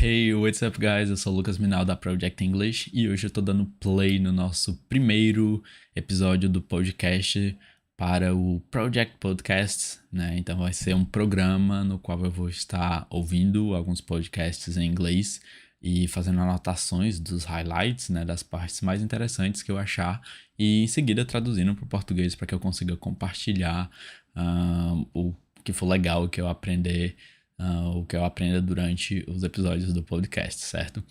Hey, what's up, guys? Eu sou o Lucas Minal da Project English e hoje eu tô dando play no nosso primeiro episódio do podcast para o Project Podcasts, né? Então vai ser um programa no qual eu vou estar ouvindo alguns podcasts em inglês e fazendo anotações dos highlights, né, das partes mais interessantes que eu achar e em seguida traduzindo para o português para que eu consiga compartilhar o que for legal que eu aprender. O que eu aprenda durante os episódios do podcast, certo?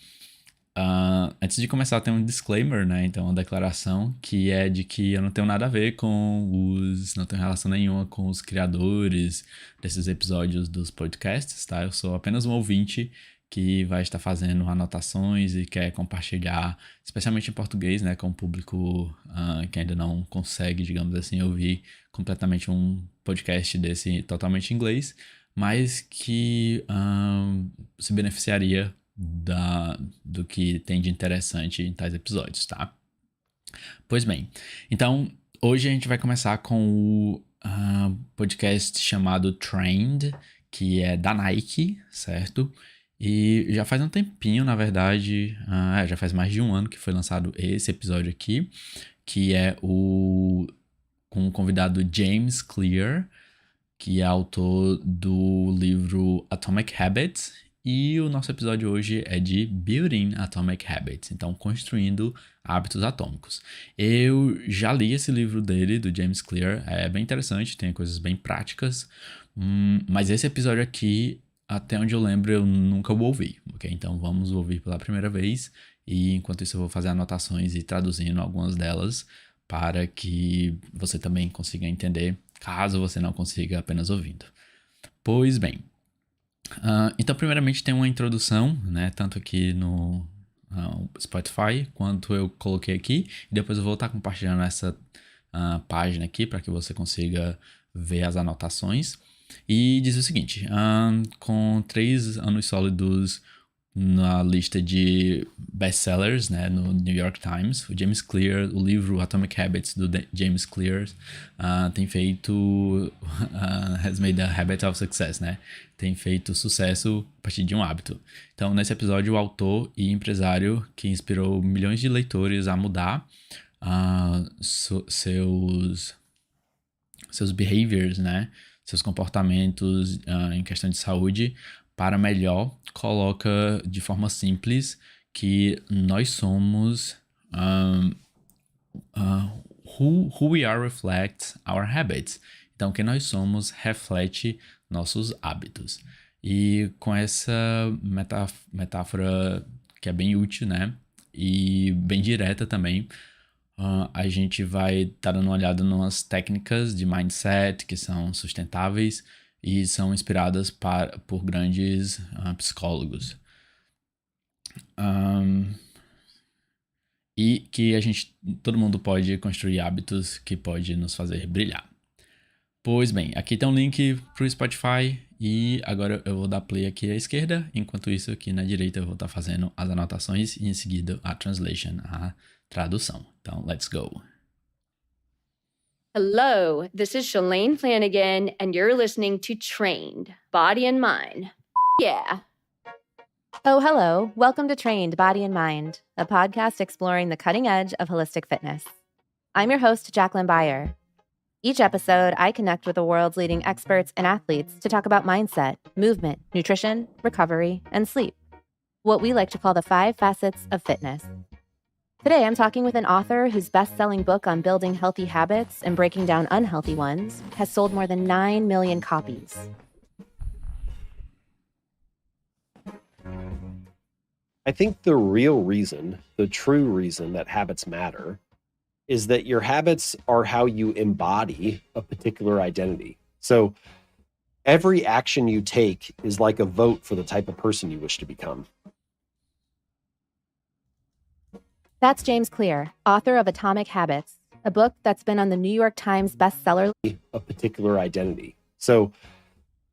Antes de começar, tem um disclaimer, né? Então, uma declaração que é de que eu não tenho nada a ver não tenho relação nenhuma com os criadores desses episódios dos podcasts, tá? Eu sou apenas um ouvinte que vai estar fazendo anotações e quer compartilhar, especialmente em português, né? Com o público que ainda não consegue, digamos assim, ouvir completamente um podcast desse totalmente em inglês, mas que se beneficiaria do que tem de interessante em tais episódios, tá? Pois bem, então hoje a gente vai começar com o podcast chamado Trained, que é da Nike, certo? E já faz um tempinho, na verdade, já faz mais de um ano que foi lançado esse episódio aqui, que é com o convidado James Clear, que é autor do livro Atomic Habits, e o nosso episódio hoje é de Building Atomic Habits, então construindo hábitos atômicos. Eu já li esse livro dele, do James Clear, é bem interessante, tem coisas bem práticas, mas esse episódio aqui, até onde eu lembro, eu nunca o ouvi, ok? Então vamos ouvir pela primeira vez, e enquanto isso eu vou fazer anotações e traduzindo algumas delas, para que você também consiga entender, caso você não consiga apenas ouvindo. Pois bem, então primeiramente tem uma introdução, né, tanto aqui no Spotify, quanto eu coloquei aqui, e depois eu vou estar compartilhando essa página aqui, para que você consiga ver as anotações. E diz o seguinte, com 3 anos sólidos na lista de best-sellers, né, no New York Times, o James Clear, o livro Atomic Habits do James Clear tem feito has made a habit of success, né, tem feito sucesso a partir de um hábito. Então, nesse episódio, o autor e empresário que inspirou milhões de leitores a mudar seus behaviors, né, seus comportamentos em questão de saúde para melhor, coloca de forma simples que nós somos who we are reflects our habits. Então, quem nós somos reflete nossos hábitos. E com essa metáfora que é bem útil, né? E bem direta também, a gente vai estar dando uma olhada nas técnicas de mindset que são sustentáveis e são inspiradas por grandes psicólogos. E que todo mundo pode construir hábitos que pode nos fazer brilhar. Pois bem, aqui tem um link para o Spotify e agora eu vou dar play aqui à esquerda, enquanto isso aqui na direita eu vou estar fazendo as anotações e em seguida a tradução. Então, let's go. Hello, this is Shalane Flanagan, and you're listening to Trained, Body and Mind. Yeah. Oh, hello. Welcome to Trained, Body and Mind, a podcast exploring the cutting edge of holistic fitness. I'm your host, Jacqueline Beyer. Each episode, I connect with the world's leading experts and athletes to talk about mindset, movement, nutrition, recovery, and sleep. What we like to call the 5 facets of fitness. Today, I'm talking with an author whose best-selling book on building healthy habits and breaking down unhealthy ones has sold more than 9 million copies. I think the true reason that habits matter is that your habits are how you embody a particular identity. So every action you take is like a vote for the type of person you wish to become. That's James Clear, author of Atomic Habits, a book that's been on the New York Times bestseller list. A particular identity. So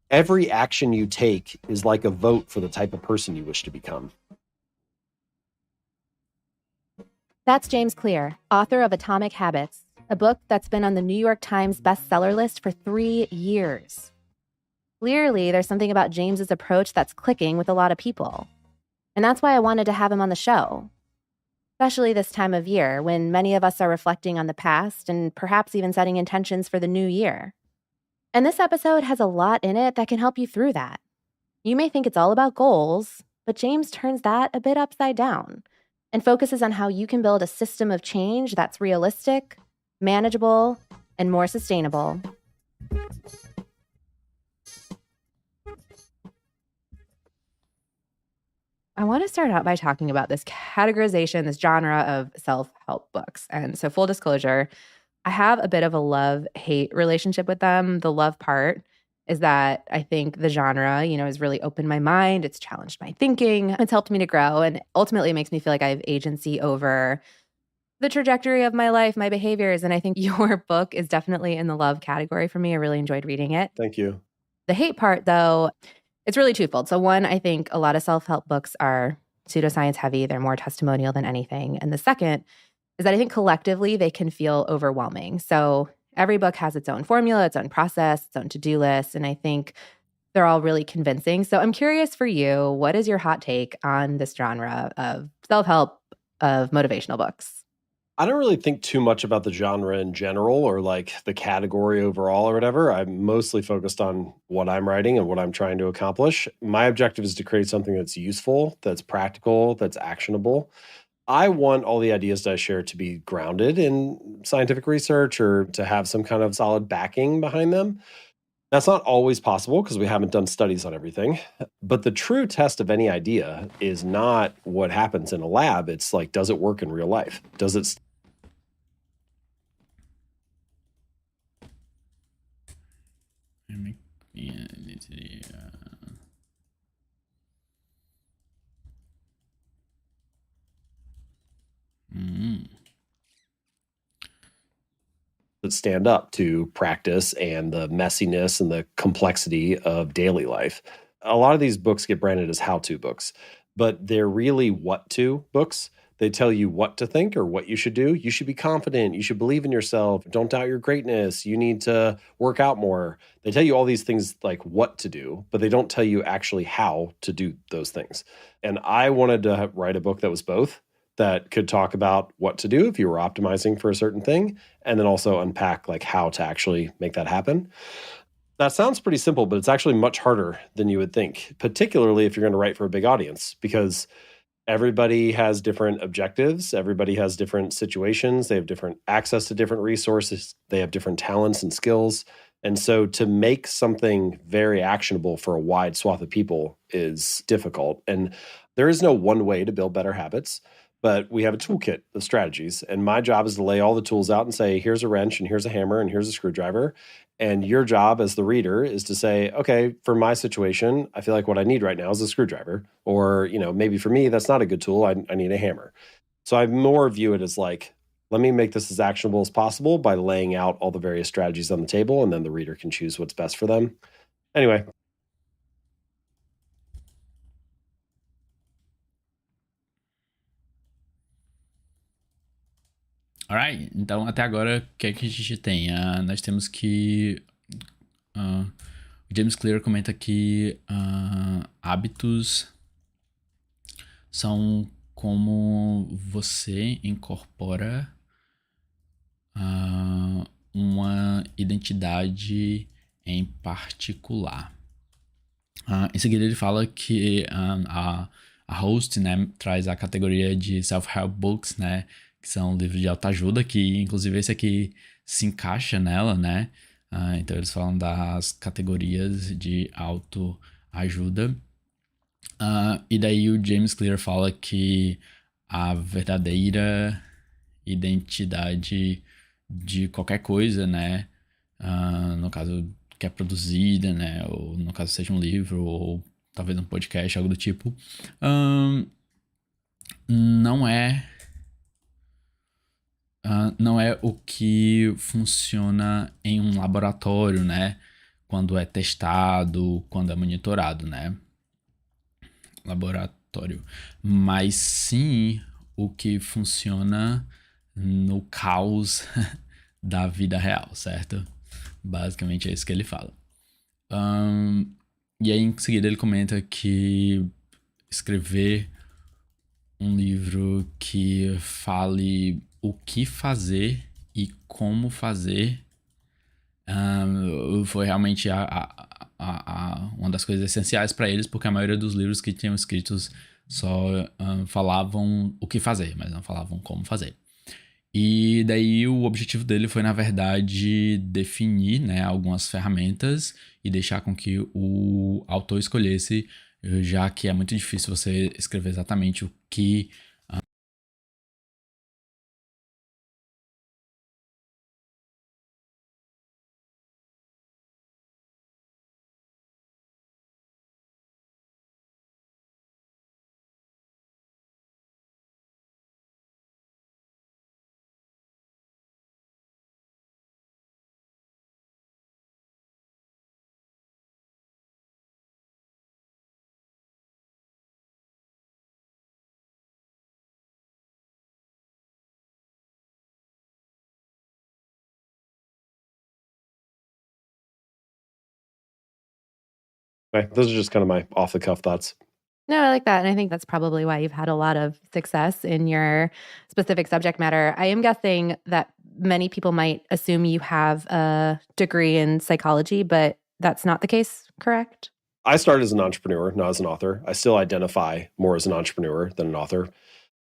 every action you take is like a vote for the type of person you wish to become. That's James Clear, author of Atomic Habits, a book that's been on the New York Times bestseller list for 3 years. Clearly, there's something about James's approach that's clicking with a lot of people. And that's why I wanted to have him on the show, especially this time of year when many of us are reflecting on the past and perhaps even setting intentions for the new year. And this episode has a lot in it that can help you through that. You may think it's all about goals, but James turns that a bit upside down and focuses on how you can build a system of change that's realistic, manageable, and more sustainable. I want to start out by talking about this categorization, this genre of self-help books. And so full disclosure, I have a bit of a love-hate relationship with them. The love part is that I think the genre, has really opened my mind. It's challenged my thinking. It's helped me to grow. And ultimately, it makes me feel like I have agency over the trajectory of my life, my behaviors. And I think your book is definitely in the love category for me. I really enjoyed reading it. Thank you. The hate part, though, it's really twofold. So one, I think a lot of self-help books are pseudoscience heavy. They're more testimonial than anything. And the second is that I think collectively they can feel overwhelming. So every book has its own formula, its own process, its own to-do list. And I think they're all really convincing. So I'm curious for you, what is your hot take on this genre of self-help, of motivational books? I don't really think too much about the genre in general or like the category overall or whatever. I'm mostly focused on what I'm writing and what I'm trying to accomplish. My objective is to create something that's useful, that's practical, that's actionable. I want all the ideas that I share to be grounded in scientific research or to have some kind of solid backing behind them. That's not always possible because we haven't done studies on everything. But the true test of any idea is not what happens in a lab. It's like, does it work in real life? Does it? That stand up to practice and the messiness and the complexity of daily life. A lot of these books get branded as how-to books, but they're really what-to books. They tell you what to think or what you should do. You should be confident. You should believe in yourself. Don't doubt your greatness. You need to work out more. They tell you all these things like what to do, but they don't tell you actually how to do those things. And I wanted to write a book that was both, that could talk about what to do if you were optimizing for a certain thing, and then also unpack like how to actually make that happen. That sounds pretty simple, but it's actually much harder than you would think, particularly if you're going to write for a big audience, because everybody has different objectives. Everybody has different situations. They have different access to different resources. They have different talents and skills. And so to make something very actionable for a wide swath of people is difficult. And there is no one way to build better habits. But we have a toolkit of strategies. And my job is to lay all the tools out and say, here's a wrench and here's a hammer and here's a screwdriver. And your job as the reader is to say, okay, for my situation, I feel like what I need right now is a screwdriver. Or, maybe for me, that's not a good tool. I need a hammer. So I more view it as like, let me make this as actionable as possible by laying out all the various strategies on the table, and then the reader can choose what's best for them. Anyway. Alright, então até agora o que é que a gente tem? Nós temos que o James Clear comenta que hábitos são como você incorpora uma identidade em particular. Em seguida ele fala que a host, né, traz a categoria de self-help books, né, que são livros de autoajuda, que inclusive esse aqui se encaixa nela, né? Então eles falam das categorias de autoajuda. E daí o James Clear fala que a verdadeira identidade de qualquer coisa, né? No caso que é produzida, né? Ou no caso seja um livro, ou talvez um podcast, algo do tipo. Não é o que funciona em um laboratório, né? Quando é testado, quando é monitorado, né? Laboratório. Mas sim o que funciona no caos da vida real, certo? Basicamente é isso que ele fala. E aí em seguida ele comenta que escrever um livro que fale o que fazer e como fazer. Foi realmente uma das coisas essenciais para eles, porque a maioria dos livros que tinham escritos só falavam o que fazer, mas não falavam como fazer. E daí o objetivo dele foi, na verdade, definir, né, algumas ferramentas e deixar com que o autor escolhesse, já que é muito difícil você escrever exatamente o que. Okay, those are just kind of my off the cuff thoughts. No, I like that. And I think that's probably why you've had a lot of success in your specific subject matter. I am guessing that many people might assume you have a degree in psychology, but that's not the case, correct? I started as an entrepreneur, not as an author. I still identify more as an entrepreneur than an author.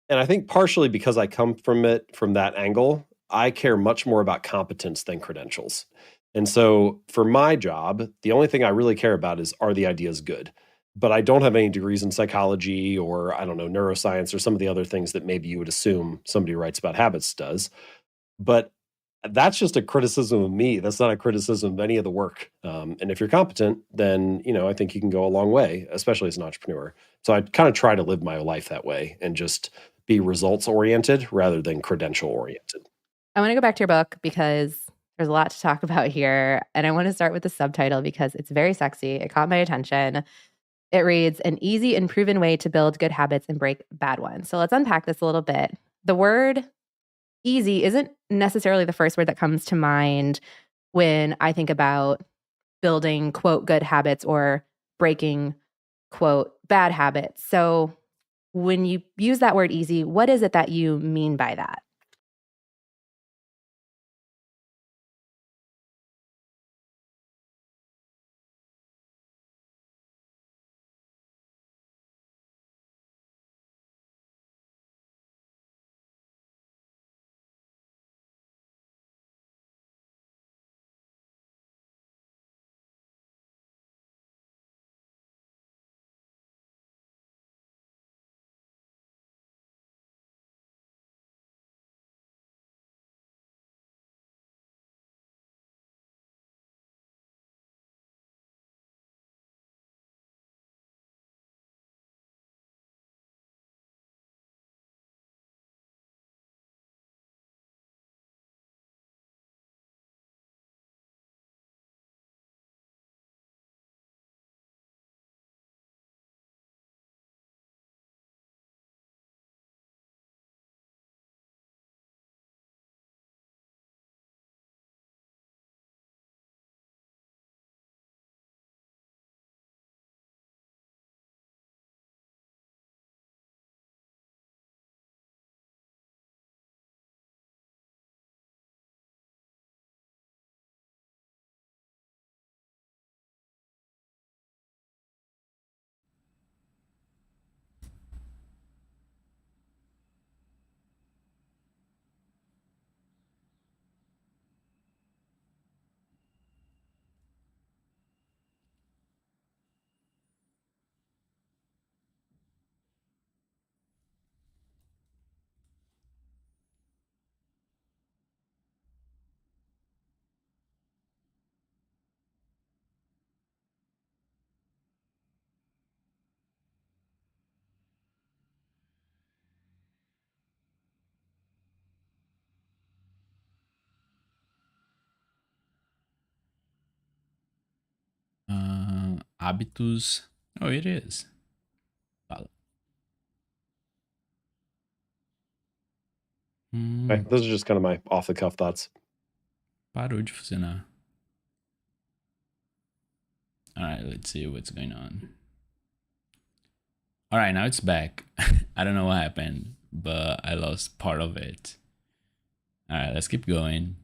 And I think partially because I come from it from that angle, I care much more about competence than credentials. And so for my job, the only thing I really care about is, are the ideas good? But I don't have any degrees in psychology or, I don't know, neuroscience or some of the other things that maybe you would assume somebody who writes about habits does. But that's just a criticism of me. That's not a criticism of any of the work. And if you're competent, then I think you can go a long way, especially as an entrepreneur. So I kind of try to live my life that way and just be results oriented rather than credential oriented. I want to go back to your book because there's a lot to talk about here. And I want to start with the subtitle because it's very sexy. It caught my attention. It reads, An Easy and Proven Way to Build Good Habits and Break Bad Ones. So let's unpack this a little bit. The word easy isn't necessarily the first word that comes to mind when I think about building, quote, good habits or breaking, quote, bad habits. So when you use that word easy, what is it that you mean by that? Hábitos. Oh, it is. Fala. Okay, those are just kind of my off the cuff thoughts. Parou de funcionar. Alright, let's see what's going on. All right, now it's back. I don't know what happened, but I lost part of it. All right, let's keep going.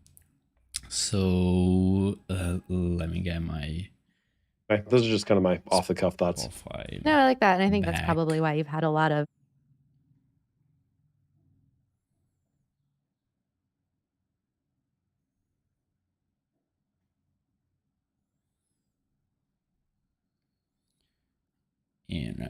So let me get my Okay, those are just kind of my off the cuff thoughts. Spotify. No, I like that. And I think that's back. probably why you've had a lot of And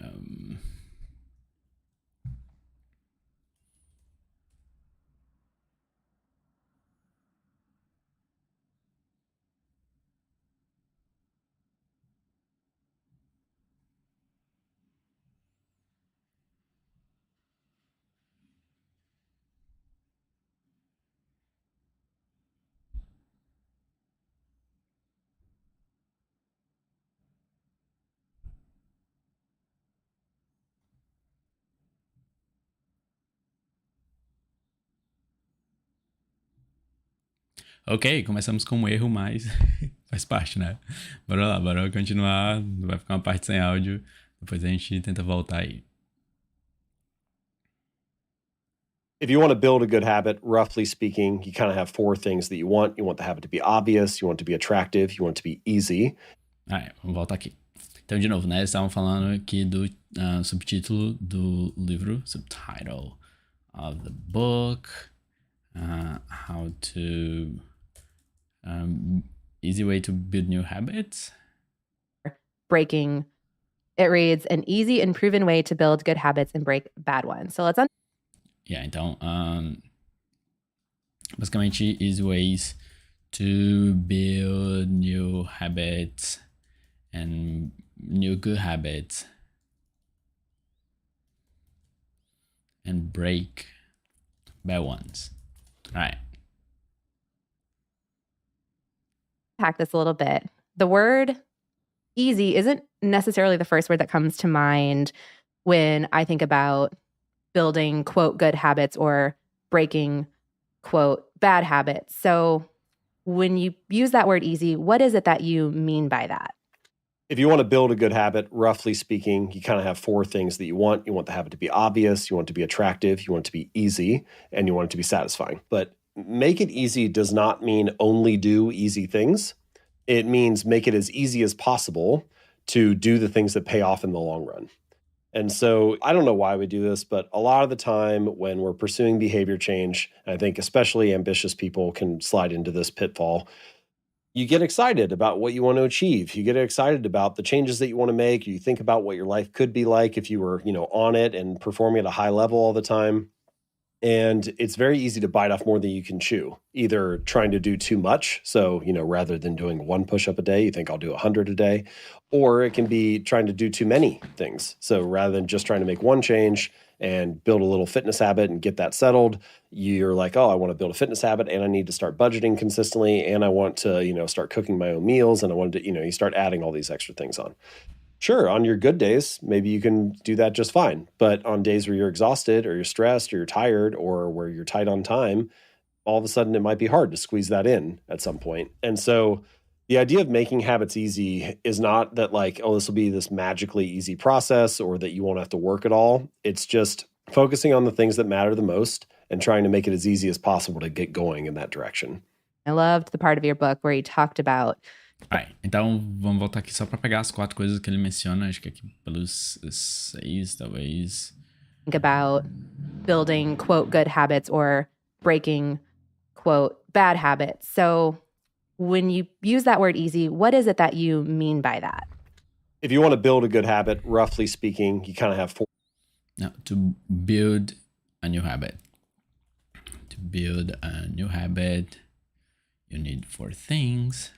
ok, começamos com um erro, mas faz parte, né? Bora lá, bora continuar. Vai ficar uma parte sem áudio. Depois a gente tenta voltar aí. If you want to build a good habit, roughly speaking, you kind of have four things that you want. You want the habit to be obvious, you want it to be attractive, you want it to be easy. Vamos voltar aqui. Então, de novo, né? Eles estavam falando aqui do subtítulo do livro, subtitle of the book, how to easy way to build new habits. breaking. It reads an easy and proven way to build good habits and break bad ones. So let's Então, basicamente, easy ways to build new habits and new good habits and break bad ones. All right. unpack this a little bit. The word easy isn't necessarily the first word that comes to mind when I think about building, quote, good habits or breaking, quote, bad habits. So when you use that word easy, what is it that you mean by that? If you want to build a good habit, roughly speaking, you kind of have four things that you want. You want the habit to be obvious, you want it to be attractive, you want it to be easy, and you want it to be satisfying. But make it easy does not mean only do easy things. It means make it as easy as possible to do the things that pay off in the long run. And so I don't know why we do this, but a lot of the time when we're pursuing behavior change, I think especially ambitious people can slide into this pitfall. You get excited about what you want to achieve. You get excited about the changes that you want to make. You think about what your life could be like if you were, on it and performing at a high level all the time. And it's very easy to bite off more than you can chew, either trying to do too much. So, rather than doing one push-up a day, you think I'll do 100 a day, or it can be trying to do too many things. So rather than just trying to make one change and build a little fitness habit and get that settled, you're like, oh, I want to build a fitness habit and I need to start budgeting consistently. And I want to, start cooking my own meals. And I want to, you start adding all these extra things on. Sure, on your good days, maybe you can do that just fine. But on days where you're exhausted or you're stressed or you're tired or where you're tight on time, all of a sudden it might be hard to squeeze that in at some point. And so the idea of making habits easy is not that like, oh, this will be this magically easy process or that you won't have to work at all. It's just focusing on the things that matter the most and trying to make it as easy as possible to get going in that direction. I loved the part of your book where you talked about então vamos voltar aqui só para pegar as 4 coisas que ele menciona, acho que aqui pelos 6, talvez. Think about building, quote, good habits or breaking, quote, bad habits. So when you use that word easy, what is it that you mean by that? If you want to build a good habit, roughly speaking, you kind of have four. Now, to build a new habit. To build a new habit, you need 4 things.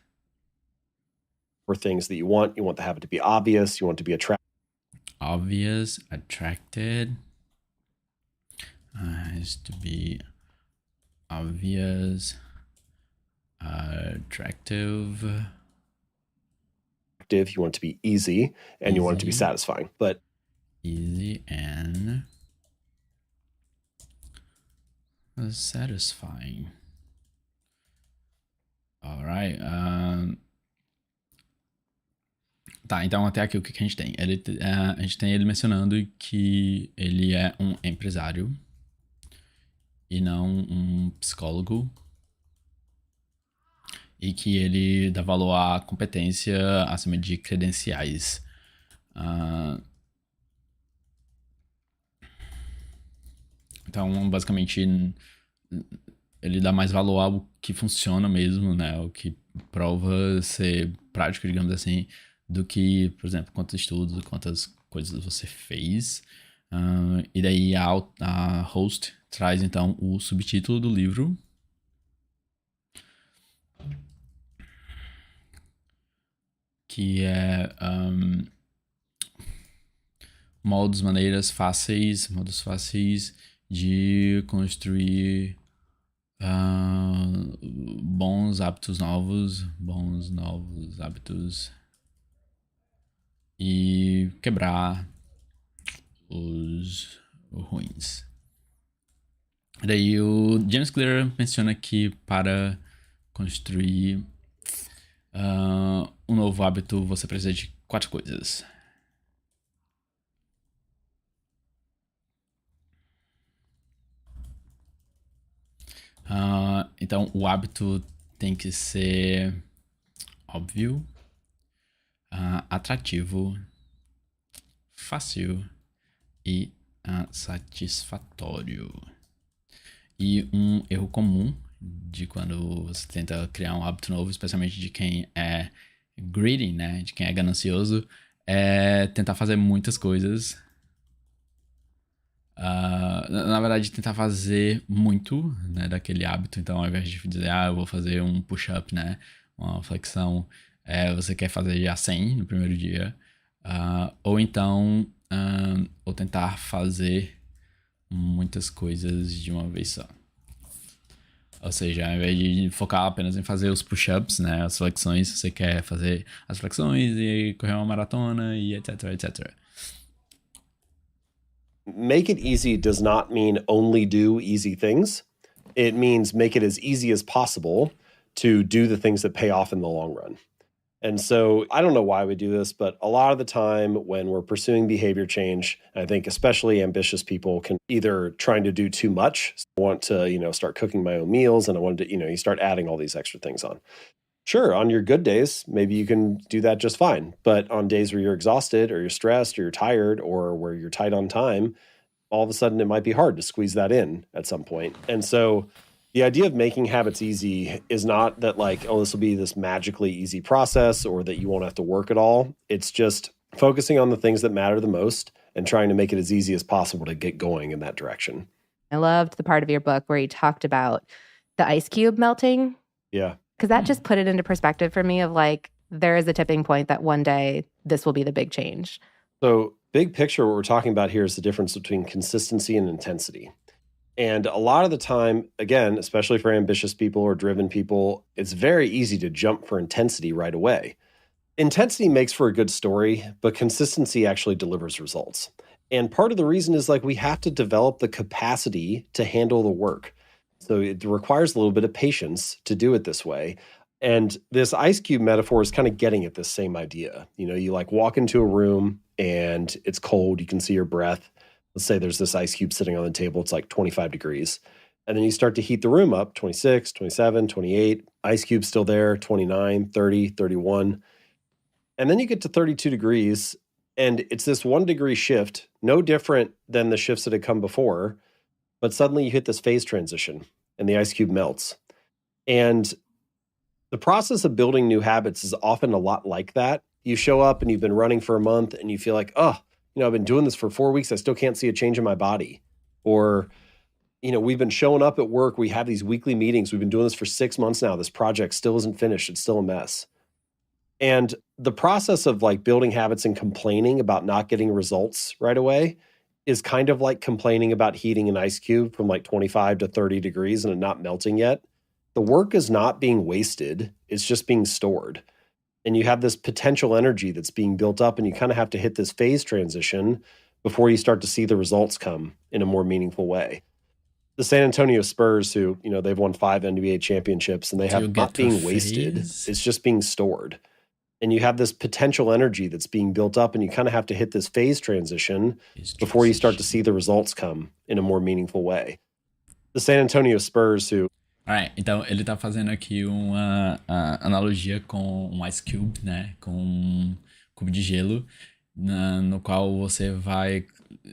4 things that you want. You want the habit to be obvious. You want it to be attractive. Obvious, attracted. Has to be obvious, attractive. You want it to be easy, and you want it to be satisfying. But easy and satisfying. All right. Tá, então até aqui o que a gente tem? A gente tem ele mencionando que ele é um empresário e não um psicólogo. E que ele dá valor à competência acima de credenciais. Então, basicamente, ele dá mais valor ao que funciona mesmo, né? O que prova ser prático, digamos assim, do que, por exemplo, quantos estudos, quantas coisas você fez. E daí a host traz, então, o subtítulo do livro, que é modos fáceis de construir bons novos hábitos e quebrar os ruins. Daí o James Clear menciona que para construir um novo hábito você precisa de 4 coisas. Então, o hábito tem que ser óbvio, atrativo, fácil e satisfatório. E um erro comum de quando você tenta criar um hábito novo, especialmente de quem é greedy, né, de quem é ganancioso, é tentar fazer muitas coisas. Na verdade, tentar fazer muito, né, daquele hábito. Então, ao invés de dizer, eu vou fazer um push-up, né, uma flexão, você quer fazer já 100 no primeiro dia. Ou então, ou tentar fazer muitas coisas de uma vez só. Ou seja, ao invés de focar apenas em fazer os push-ups, né, as flexões, você quer fazer as flexões e correr uma maratona e etc, etc. Make it easy does not mean only do easy things. It means make it as easy as possible to do the things that pay off in the long run. And so I don't know why we do this, but a lot of the time when we're pursuing behavior change, I think especially ambitious people can either trying to do too much, so I want to, start cooking my own meals and I want to, you start adding all these extra things on. Sure, on your good days, maybe you can do that just fine. But on days where you're exhausted or you're stressed or you're tired or where you're tight on time, all of a sudden it might be hard to squeeze that in at some point. And so the idea of making habits easy is not that this will be this magically easy process or that you won't have to work at all. It's just focusing on the things that matter the most and trying to make it as easy as possible to get going in that direction. I loved the part of your book where you talked about the ice cube melting. Yeah. Because that just put it into perspective for me of there is a tipping point that one day this will be the big change. So big picture, what we're talking about here is the difference between consistency and intensity. And a lot of the time, again, especially for ambitious people or driven people, it's very easy to jump for intensity right away. Intensity makes for a good story, but consistency actually delivers results. And part of the reason is we have to develop the capacity to handle the work. So it requires a little bit of patience to do it this way. And this ice cube metaphor is kind of getting at this same idea. You walk into a room and it's cold, you can see your breath. Let's say there's this ice cube sitting on the table, it's 25 degrees. And then you start to heat the room up, 26, 27, 28, ice cube's still there, 29, 30, 31. And then you get to 32 degrees and it's this 1 degree shift, no different than the shifts that had come before, but suddenly you hit this phase transition and the ice cube melts. And the process of building new habits is often a lot like that. You show up and you've been running for a month and you feel I've been doing this for 4 weeks. I still can't see a change in my body. Or, we've been showing up at work. We have these weekly meetings. We've been doing this for 6 months now. This project still isn't finished. It's still a mess. And the process of building habits and complaining about not getting results right away is kind of like complaining about heating an ice cube from 25 to 30 degrees and it not melting yet. The work is not being wasted. It's just being stored. And you have this potential energy that's being built up and you kind of have to hit this phase transition before you start to see the results come in a more meaningful way. The San Antonio Spurs, who, they've won 5 NBA championships and they have not being wasted. It's just being stored. and you have this potential energy that's being built up, and you kind of have to hit this phase transition before you start to see the results come in a more meaningful way. The San Antonio Spurs, who Alright, então ele tá fazendo aqui uma analogia com um ice cube, né? Com um cubo de gelo, no qual você vai.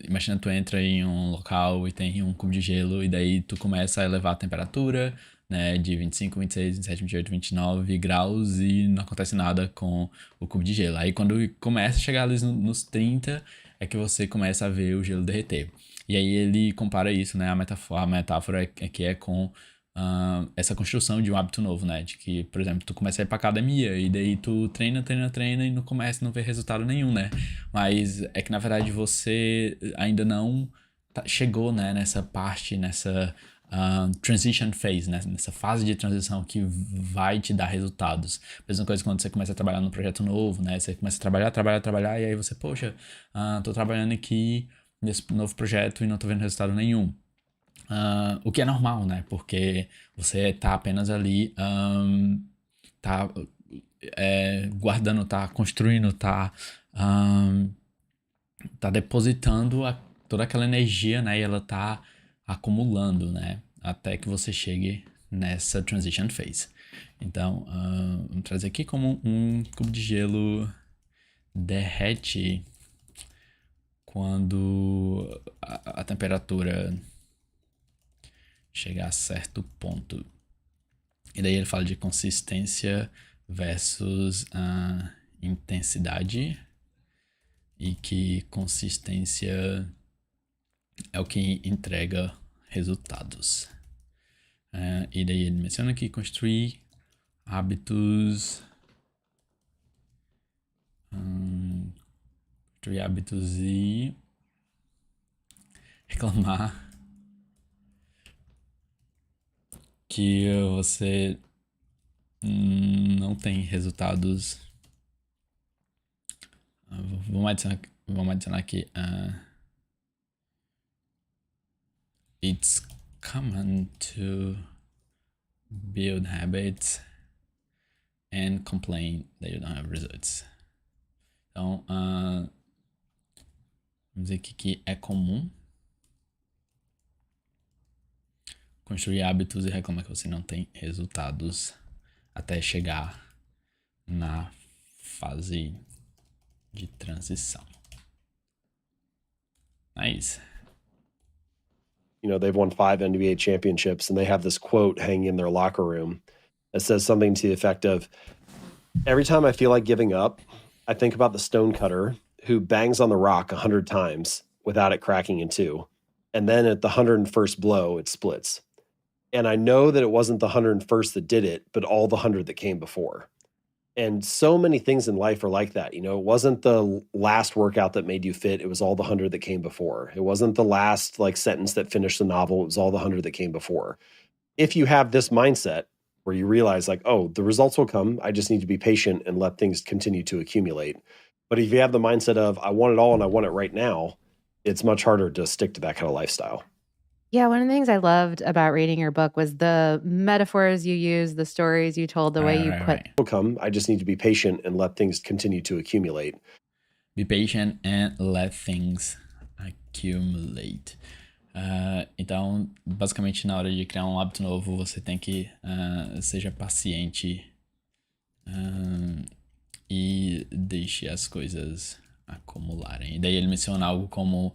Imagina tu entra em um local e tem um cubo de gelo, e daí tu começa a elevar a temperatura, né? De 25, 26, 27, 28, 29 graus e não acontece nada com o cubo de gelo. Aí quando começa a chegar ali nos 30, é que você começa a ver o gelo derreter. E aí ele compara isso, né? A metáfora é com essa construção de um hábito novo, né? De que, por exemplo, tu começa a ir pra academia e daí tu treina e no começo não vê resultado nenhum, né? Mas é que, na verdade, você ainda não chegou, né? Nessa parte, nessa transition phase, né? Nessa fase de transição que vai te dar resultados. Mesma coisa quando você começa a trabalhar num projeto novo, né? Você começa a trabalhar e aí você, poxa, tô trabalhando aqui nesse novo projeto e não tô vendo resultado nenhum. O que é normal, né? Porque você tá apenas ali, tá guardando, tá construindo, tá depositando toda aquela energia, né? E ela tá acumulando, né? Até que você chegue nessa transition phase. Então, vamos trazer aqui como um cubo de gelo derrete quando a temperatura chegar a certo ponto. E daí ele fala de consistência versus intensidade. E que consistência é o que entrega resultados. E daí ele menciona que construir hábitos. Construir hábitos e reclamar que você não tem resultados. Vamos adicionar aqui. It's common to build habits and complain that you don't have results. Então, vamos dizer aqui que é comum construir hábitos e reclamar que você não tem resultados até chegar na fase de transição. Nice. you know, they've won 5 NBA championships, and they have this quote hanging in their locker room that says something to the effect of, every time I feel like giving up, I think about the stonecutter who bangs on the rock 100 times without it cracking in two. And then at the 101st blow, it splits. And I know that it wasn't the 101st that did it, but all the 100 that came before. And so many things in life are like that. You know, it wasn't the last workout that made you fit. It was all the 100 that came before. It wasn't the last like sentence that finished the novel. It was all the 100 that came before. If you have this mindset where you realize like, oh, the results will come. I just need to be patient and let things continue to accumulate. But if you have the mindset of, I want it all and I want it right now, it's much harder to stick to that kind of lifestyle. Yeah, one of the things I loved about reading your book was the metaphors you used, the stories you told, the way you put. Will come. I just need to be patient and let things continue to accumulate. Be patient and let things accumulate. Então, basicamente, na hora de criar um hábito novo, você tem que seja paciente e deixe as coisas acumularem. E daí ele menciona algo como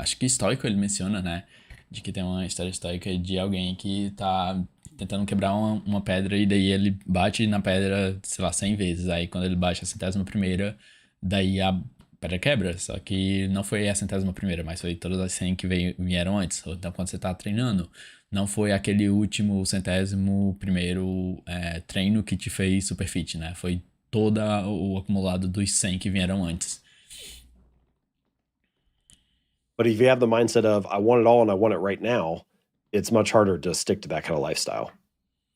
acho que estoico ele menciona, né? De que tem uma história estoica de alguém que tá tentando quebrar uma pedra e daí ele bate na pedra, sei lá, 100 vezes. Aí quando ele bate a 100ª, daí a pedra quebra. Só que não foi a 100ª, mas foi todas as 100 que vieram antes. Então quando você tá treinando, não foi aquele último 100º treino que te fez super fit, né? Foi todo o acumulado dos 100 que vieram antes. But if you have the mindset of, I want it all and I want it right now, it's much harder to stick to that kind of lifestyle.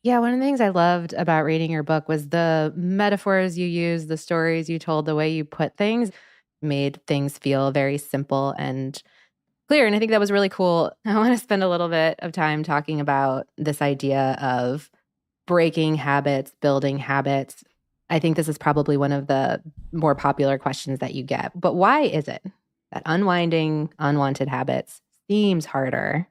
Yeah, one of the things I loved about reading your book was the metaphors you used, the stories you told, the way you put things made things feel very simple and clear. And I think that was really cool. I want to spend a little bit of time talking about this idea of breaking habits, building habits. I think this is probably one of the more popular questions that you get. But why is it that unwinding unwanted habits seems harder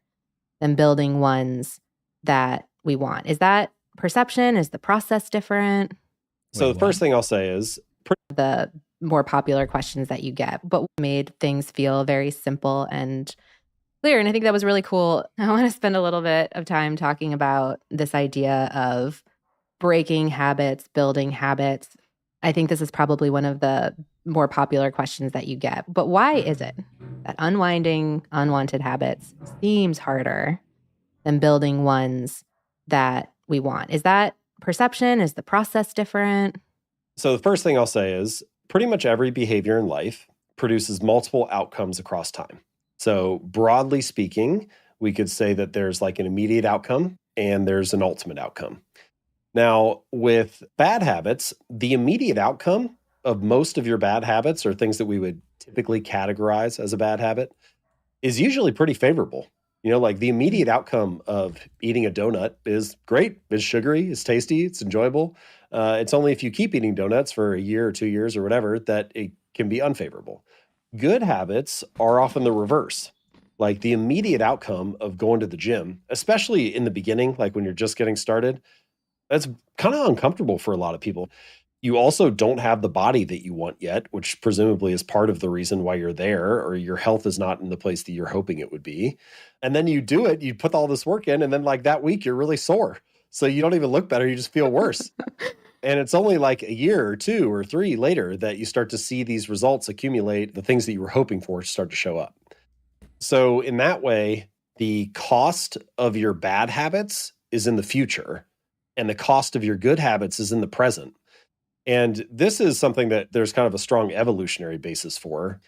than building ones that we want? Is that perception? Is the process different? So the first thing I'll say is The more popular questions that you get, but made things feel very simple and clear. And I think that was really cool. I want to spend a little bit of time talking about this idea of breaking habits, building habits. I think this is probably one of the more popular questions that you get. But why is it that unwinding unwanted habits seems harder than building ones that we want? Is that perception? Is the process different? So the first thing I'll say is pretty much every behavior in life produces multiple outcomes across time. So broadly speaking, we could say that there's like an immediate outcome and there's an ultimate outcome. Now, with bad habits, the immediate outcome of most of your bad habits, or things that we would typically categorize as a bad habit, is usually pretty favorable. Like the immediate outcome of eating a donut is great, it's sugary, it's tasty, it's enjoyable. It's only if you keep eating donuts for a year or 2 years or whatever that it can be unfavorable. Good habits are often the reverse. Like the immediate outcome of going to the gym, especially in the beginning, like when you're just getting started, that's kind of uncomfortable for a lot of people. You also don't have the body that you want yet, which presumably is part of the reason why you're there, or your health is not in the place that you're hoping it would be. And then you do it, you put all this work in, and then like that week, you're really sore. So you don't even look better, you just feel worse. And it's only like a year or 2 or 3 later that you start to see these results accumulate, the things that you were hoping for start to show up. So in that way, the cost of your bad habits is in the future, and the cost of your good habits is in the present. And this is something that there's kind of a strong evolutionary basis for.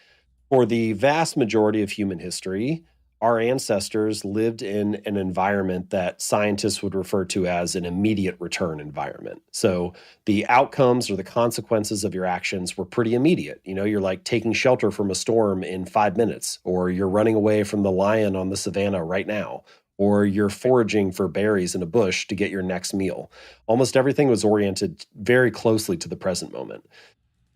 For the vast majority of human history, our ancestors lived in an environment that scientists would refer to as an immediate return environment. So the outcomes or the consequences of your actions were pretty immediate. You're like taking shelter from a storm in 5 minutes, or you're running away from the lion on the savannah right now, or you're foraging for berries in a bush to get your next meal. Almost everything was oriented very closely to the present moment.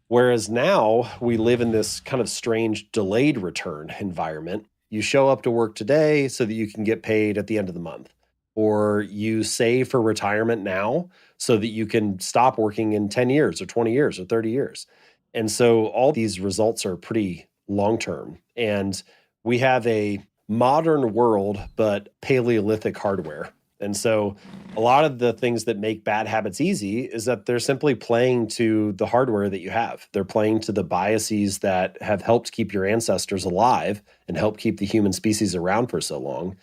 Whereas now we live in this kind of strange delayed return environment. You show up to work today so that you can get paid at the end of the month, or you save for retirement now so that you can stop working in 10 years or 20 years or 30 years. And so all these results are pretty long-term. And we have a modern world, but Paleolithic hardware. And so a lot of the things that make bad habits easy is that they're simply playing to the hardware that you have. They're playing to the biases that have helped keep your ancestors alive and help keep the human species around for so long.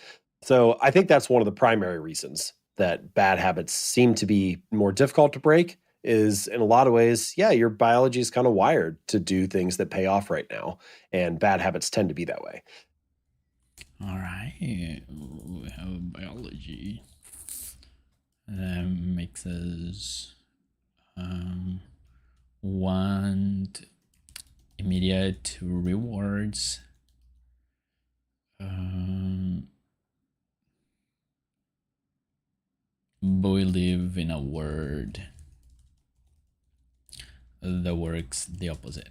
So I think that's one of the primary reasons that bad habits seem to be more difficult to break, is in a lot of ways, your biology is kind of wired to do things that pay off right now. And bad habits tend to be that way. All right, we have biology that makes us want immediate rewards. But we live in a world that works the opposite.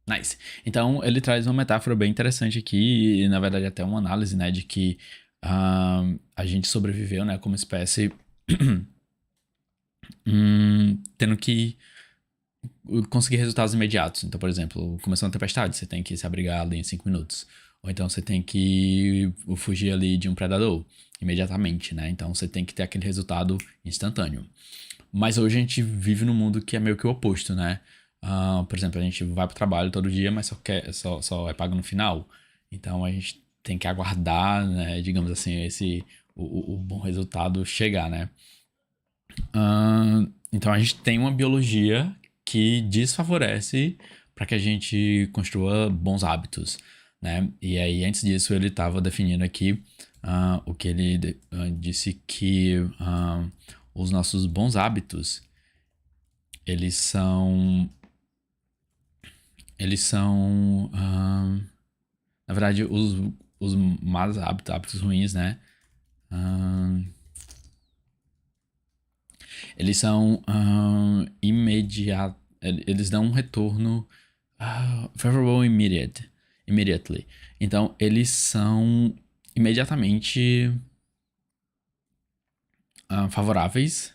Nice. Então, ele traz uma metáfora bem interessante aqui, e na verdade até uma análise, né, de que a gente sobreviveu, né, como espécie, tendo que conseguir resultados imediatos. Então, por exemplo, começou uma tempestade, você tem que se abrigar ali em 5 minutos. Ou então você tem que fugir ali de um predador imediatamente, né? Então você tem que ter aquele resultado instantâneo. Mas hoje a gente vive num mundo que é meio que o oposto, né? Por exemplo, a gente vai pro trabalho todo dia, mas só é pago no final. Então a gente tem que aguardar, né, digamos assim, o bom resultado chegar, né? Então a gente tem uma biologia que desfavorece para que a gente construa bons hábitos, né? E aí, antes disso, ele estava definindo aqui o que ele disse que os nossos bons hábitos, eles são na verdade, os maus hábitos ruins, né? Eles são imediatos. Eles dão um retorno favorable immediately. Então, eles são imediatamente favoráveis,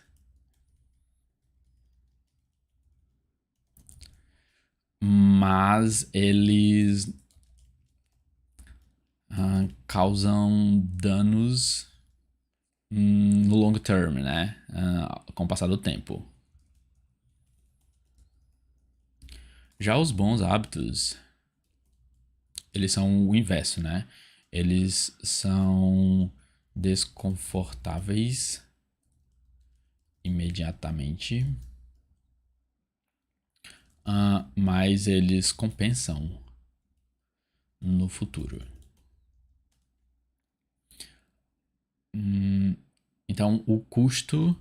mas eles causam danos no long term, né? Com o passar do tempo. Já os bons hábitos, eles são o inverso, né? Eles são desconfortáveis imediatamente, mas eles compensam no futuro. Então, o custo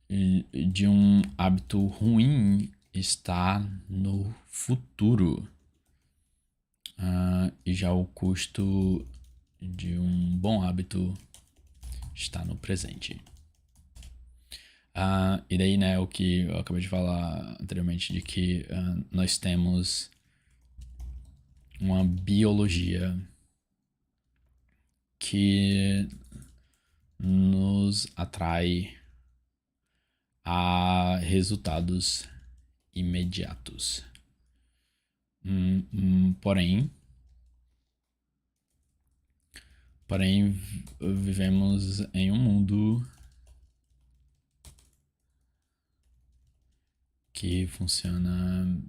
de um hábito ruim está no futuro. E já o custo de um bom hábito está no presente. E daí, né, o que eu acabei de falar anteriormente, de que nós temos uma biologia que nos atrai a resultados imediatos. Porém, vivemos em um mundo que funciona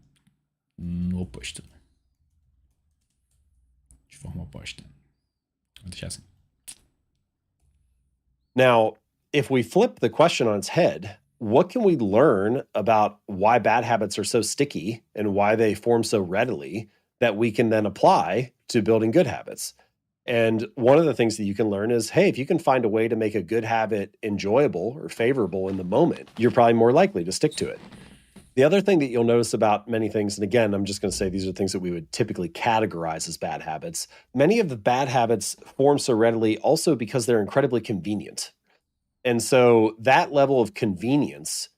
no oposto. De forma oposta. Vou deixar assim. Now, if we flip the question on its head, what can we learn about why bad habits are so sticky and why they form so readily that we can then apply to building good habits? And one of the things that you can learn is, hey, if you can find a way to make a good habit enjoyable or favorable in the moment, you're probably more likely to stick to it. The other thing that you'll notice about many things, and again, I'm just going to say these are things that we would typically categorize as bad habits. Many of the bad habits form so readily also because they're incredibly convenient. And so that level of convenience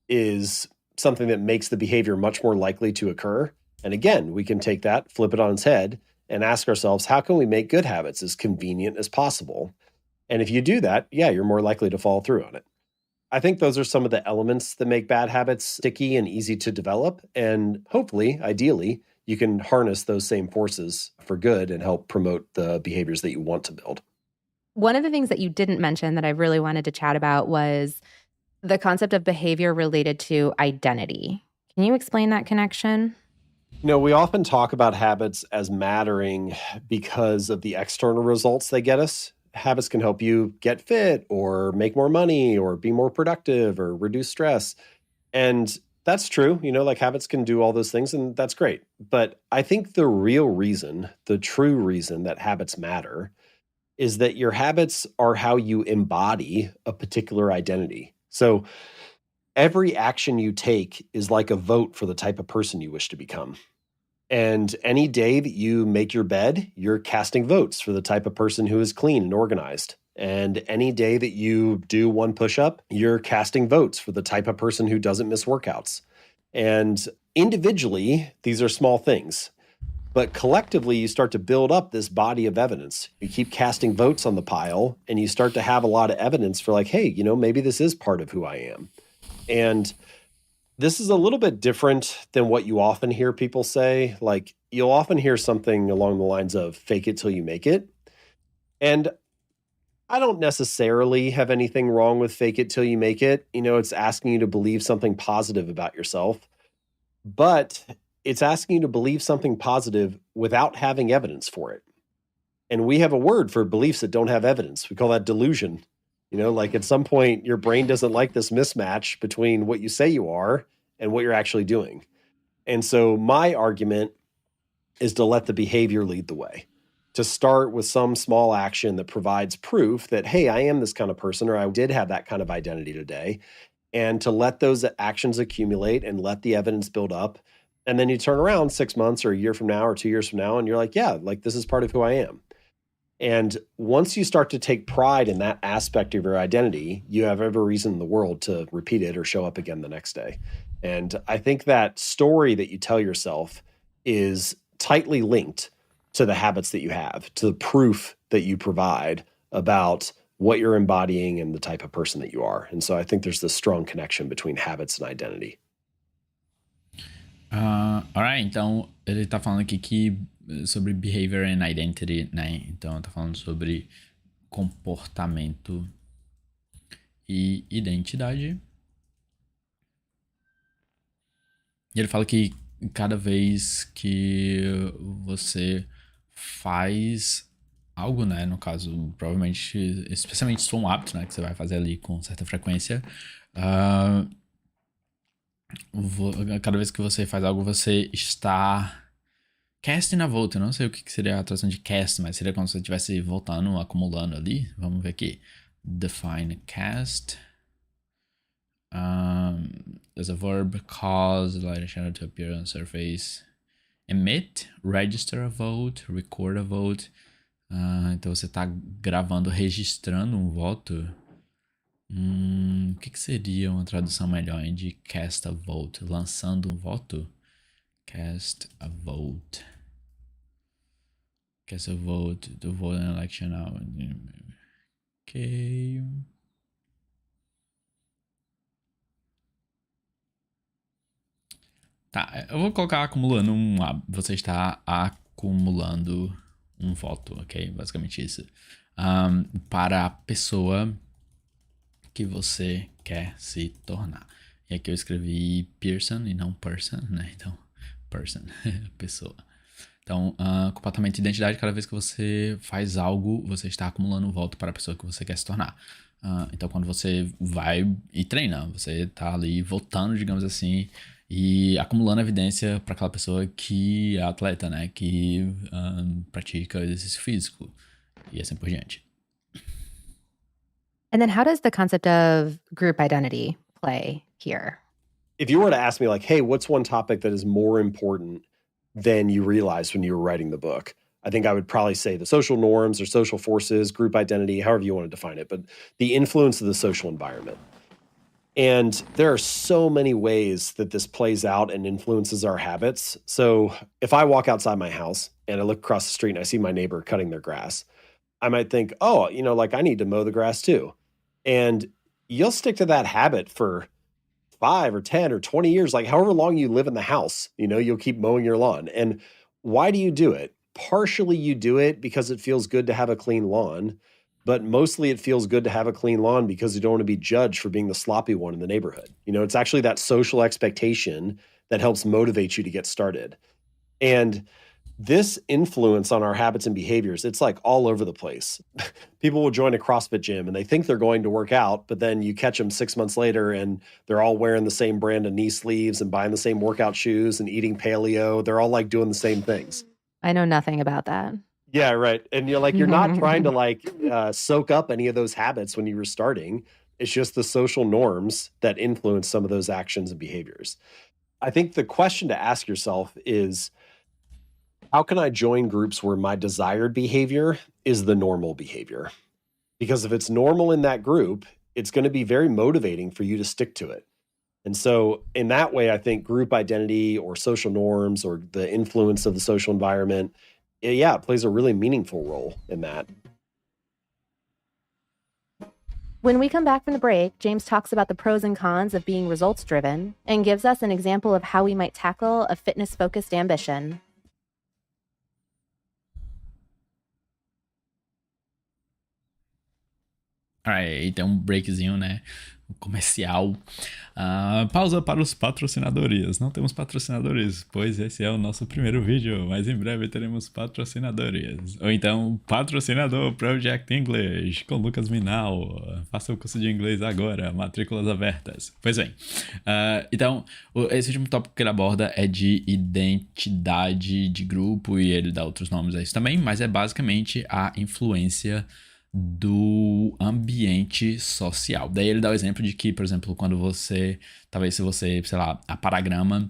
is something that makes the behavior much more likely to occur. And again, we can take that, flip it on its head, and ask ourselves, how can we make good habits as convenient as possible? And if you do that, yeah, you're more likely to follow through on it. I think those are some of the elements that make bad habits sticky and easy to develop. And hopefully, ideally, you can harness those same forces for good and help promote the behaviors that you want to build. One of the things that you didn't mention that I really wanted to chat about was the concept of behavior related to identity. Can you explain that connection? You know, we often talk about habits as mattering because of the external results they get us. Habits can help you get fit or make more money or be more productive or reduce stress. And that's true. You know, like habits can do all those things, and that's great. But I think the real reason, the true reason that habits matter is that your habits are how you embody a particular identity. So every action you take is like a vote for the type of person you wish to become. And any day that you make your bed, you're casting votes for the type of person who is clean and organized. And any day that you do one push-up, you're casting votes for the type of person who doesn't miss workouts. And individually, these are small things. But collectively, you start to build up this body of evidence. You keep casting votes on the pile, and you start to have a lot of evidence for like, hey, you know, maybe this is part of who I am. And this is a little bit different than what you often hear people say. Like, you'll often hear something along the lines of fake it till you make it. And I don't necessarily have anything wrong with fake it till you make it. You know, it's asking you to believe something positive about yourself. But it's asking you to believe something positive without having evidence for it. And we have a word for beliefs that don't have evidence. We call that delusion. You know, like at some point, your brain doesn't like this mismatch between what you say you are and what you're actually doing. And so my argument is to let the behavior lead the way, to start with some small action that provides proof that, hey, I am this kind of person, or I did have that kind of identity today, and to let those actions accumulate and let the evidence build up. And then you turn around 6 months or a year from now or 2 years from now, and you're like, yeah, like this is part of who I am. And once you start to take pride in that aspect of your identity, you have every reason in the world to repeat it or show up again the next day. And I think that story that you tell yourself is tightly linked to the habits that you have, to the proof that you provide about what you're embodying and the type of person that you are. And so I think there's this strong connection between habits and identity. Alright, então ele tá falando aqui que sobre behavior and identity, né? Então tá falando sobre comportamento e identidade. E ele fala que cada vez que você faz algo, né? No caso, provavelmente, especialmente se for um hábito, né? Que você vai fazer ali com certa frequência. Cada vez que você faz algo, você está casting a vote. Eu não sei o que seria a tradução de cast, mas seria como se você estivesse voltando, acumulando ali. Vamos ver aqui. Define cast. There's a verb, cause light and shadow to appear on surface. Emit, register a vote, record a vote. Então você está gravando, registrando um voto. O que seria uma tradução melhor de cast a vote? Lançando um voto? Cast a vote. Cast a vote to vote in an election now. Ok. Tá, eu vou colocar acumulando você está acumulando um voto, ok? Basicamente isso. Para a pessoa que você quer se tornar. E aqui eu escrevi person e não person, né? Então, person, pessoa. Então, comportamento e identidade, cada vez que você faz algo, você está acumulando um voto para a pessoa que você quer se tornar. Então, quando você vai e treina, você está ali votando, digamos assim, e acumulando evidência para aquela pessoa que é atleta, né? Que pratica exercício físico e assim por diante. And then how does the concept of group identity play here? If you were to ask me like, hey, what's one topic that is more important than you realized when you were writing the book? I think I would probably say the social norms or social forces, group identity, however you want to define it, but the influence of the social environment. And there are so many ways that this plays out and influences our habits. So if I walk outside my house and I look across the street and I see my neighbor cutting their grass, I might think, oh, like I need to mow the grass too. And you'll stick to that habit for 5 or 10 or 20 years, like however long you live in the house, you'll keep mowing your lawn. And why do you do it? Partially you do it because it feels good to have a clean lawn, but mostly it feels good to have a clean lawn because you don't want to be judged for being the sloppy one in the neighborhood. It's actually that social expectation that helps motivate you to get started. And this influence on our habits and behaviors, it's like all over the place. People will join a CrossFit gym and they think they're going to work out, but then you catch them 6 months later and they're all wearing the same brand of knee sleeves and buying the same workout shoes and eating paleo. They're all like doing the same things. I know nothing about that. Yeah, right. And you're not trying to soak up any of those habits when you were starting. It's just the social norms that influence some of those actions and behaviors. I think the question to ask yourself is, how can I join groups where my desired behavior is the normal behavior? Because if it's normal in that group, it's going to be very motivating for you to stick to it. And so in that way, I think group identity or social norms or the influence of the social environment, it plays a really meaningful role in that. When we come back from the break, James talks about the pros and cons of being results-driven and gives us an example of how we might tackle a fitness-focused ambition. Alright, tem breakzinho, né? Comercial. Pausa para os patrocinadores. Não temos patrocinadores, pois esse é o nosso primeiro vídeo, mas em breve teremos patrocinadores. Ou então, patrocinador Project English com Lucas Minal. Faça o curso de inglês agora, matrículas abertas. Pois bem, então, esse último tópico que ele aborda é de identidade de grupo e ele dá outros nomes a isso também, mas é basicamente a influência do ambiente social. Daí ele dá o exemplo de que, por exemplo, quando você, talvez se você, sei lá, a Paragrama